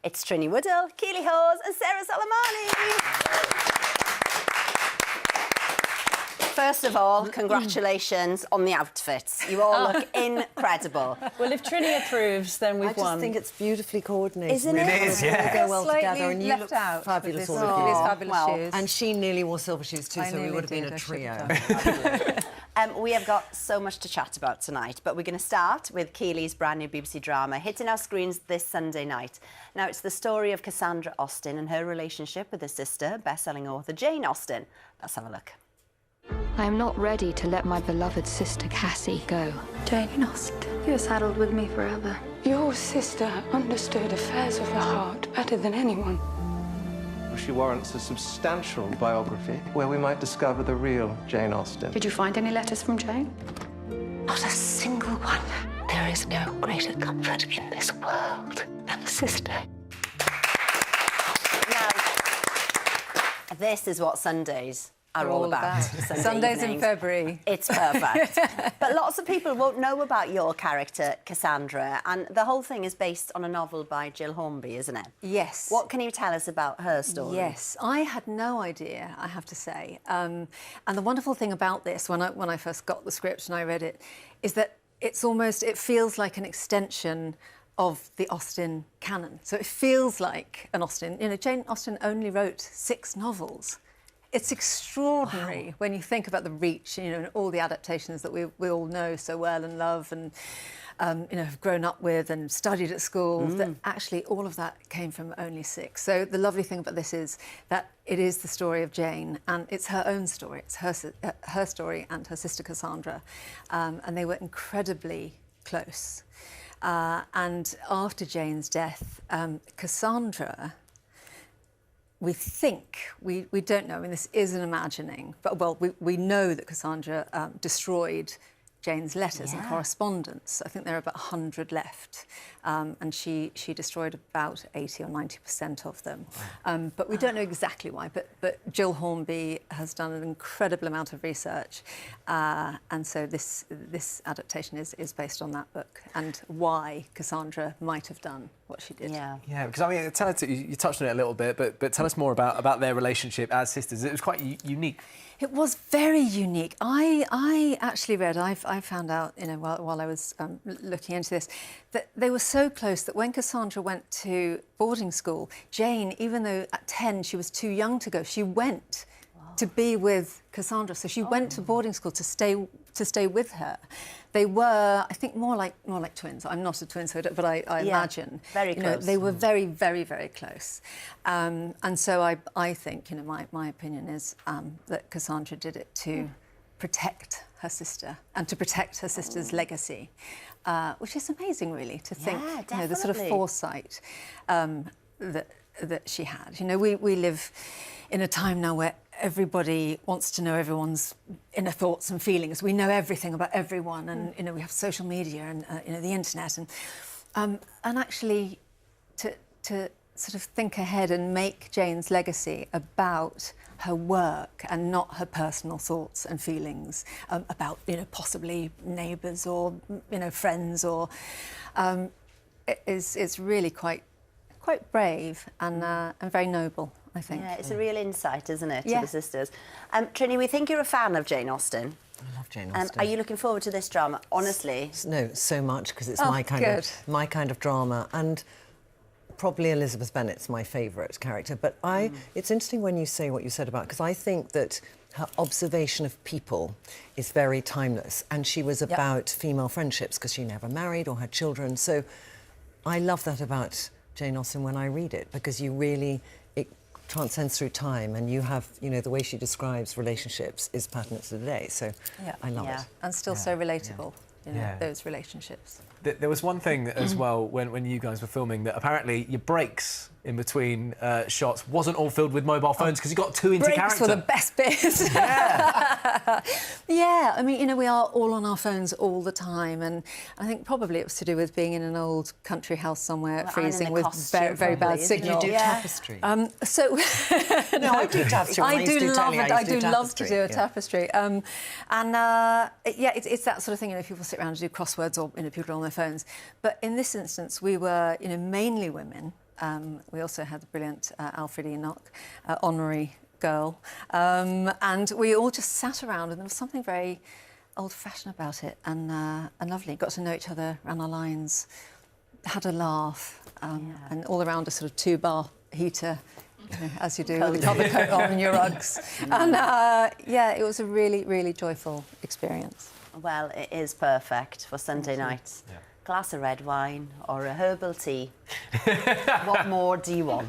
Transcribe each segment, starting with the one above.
It's Trinny Woodall, Keeley Hawes and Sarah Soleimani. First of all, congratulations on the outfits. You all look incredible. Well, if Trinny approves, then we've won. I just think it's beautifully coordinated. Isn't it? It is, yeah. They go well together, and you look out fabulous, all these of you. fabulous shoes. And she nearly wore silver shoes too, I so we nearly would have been did, a I trio. We have got so much to chat about tonight, but we're going to start with Keeley's brand new BBC drama hitting our screens this Sunday night. Now, it's the story of Cassandra Austen and her relationship with her sister, best-selling author Jane Austen. Let's have a look. I am not ready to let my beloved sister Cassie go. Jane Austen, you're saddled with me forever. Your sister understood affairs of the heart better than anyone. She warrants a substantial biography where we might discover the real Jane Austen. Did you find any letters from Jane? Not a single one. There is no greater comfort in this world than a sister. Now, this is what Sundays are all about. Sundays evenings. in February. It's perfect. But lots of people won't know about your character, Cassandra, and the whole thing is based on a novel by Jill Hornby, isn't it? Yes. What can you tell us about her story? Yes, I had no idea, I have to say. And the wonderful thing about this, when I first got the script and I read it, is that it feels like an extension of the Austen canon. So it feels like an Austen. You know, Jane Austen only wrote 6 novels. It's extraordinary when you think about the reach, you know, and all the adaptations that we all know so well and love and, you know, have grown up with and studied at school, that actually all of that came from only 6. So the lovely thing about this is that it is the story of Jane, and it's her own story. It's her story and her sister Cassandra, and they were incredibly close. And after Jane's death, Cassandra... We think, we don't know, I mean, this is an imagining, but, well, we know that Cassandra destroyed Jane's letters and correspondence. I think there are about 100 left, and she destroyed about 80 or 90% of them. But we don't know exactly why, but Jill Hornby has done an incredible amount of research, and so this adaptation is based on that book and why Cassandra might have done what she did. Yeah, because, I mean, tell us, you touched on it a little bit, but tell us more about their relationship as sisters. It was quite unique. It was very unique. I actually read, I found out, you know, while I was looking into this, that they were so close that when Cassandra went to boarding school, Jane, even though at 10 she was too young to go, she went to be with Cassandra. So she went to boarding school to stay with her. They were, I think, more like twins. I'm not a twin, but I imagine very close. You know, they were very, very, very close. And so I think, you know, my opinion is that Cassandra did it to protect her sister and to protect her sister's legacy, which is amazing, really, to think, you know, the sort of foresight that she had. You know, we live in a time now where everybody wants to know everyone's inner thoughts and feelings. We know everything about everyone, and you know, we have social media and you know, the internet, and actually to sort of think ahead and make Jane's legacy about her work and not her personal thoughts and feelings about, you know, possibly neighbours or, you know, friends, or it's really quite brave and very noble, I think. Yeah, it's a real insight, isn't it, to Yeah. the sisters. Trinny, we think you're a fan of Jane Austen. I love Jane Austen. Are you looking forward to this drama? Honestly. No, so much, because it's Oh, my kind of drama, and probably Elizabeth Bennet's my favourite character. But it's interesting when you say what you said about, because I think that her observation of people is very timeless, and she was about female friendships because she never married or had children. So I love that about Jane Austen when I read it, because it transcends through time, and you have, you know, the way she describes relationships is pertinent to today. So I love it. And still so relatable, you know, those relationships. There was one thing as well when you guys were filming, that apparently your breaks in between shots wasn't all filled with mobile phones because you got too into character. Breaks were the best bits. Yeah. Yeah, I mean, you know, we are all on our phones all the time, and I think probably it was to do with being in an old country house somewhere, freezing with very bad signal. You do tapestry. So no, I do tapestry. I do love to do a tapestry. It's that sort of thing. You know, people sit around and do crosswords, or, you know, people are on their phones. But in this instance, we were, you know, mainly women. We also had the brilliant Alfred Enoch, honorary girl. And we all just sat around, and there was something very old-fashioned about it, and lovely. Got to know each other, ran our lines, had a laugh, and all around a sort of 2-bar heater, you know, as you do, with a cover coat on and your rugs. And yeah, it was a really, really joyful experience. Well, it is perfect for Sunday night. Yeah. Glass of red wine or a herbal tea. What more do you want?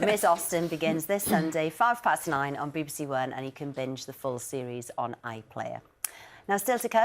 Miss Austen begins this Sunday, 9:05 on BBC One, and you can binge the full series on iPlayer. Now, still to come,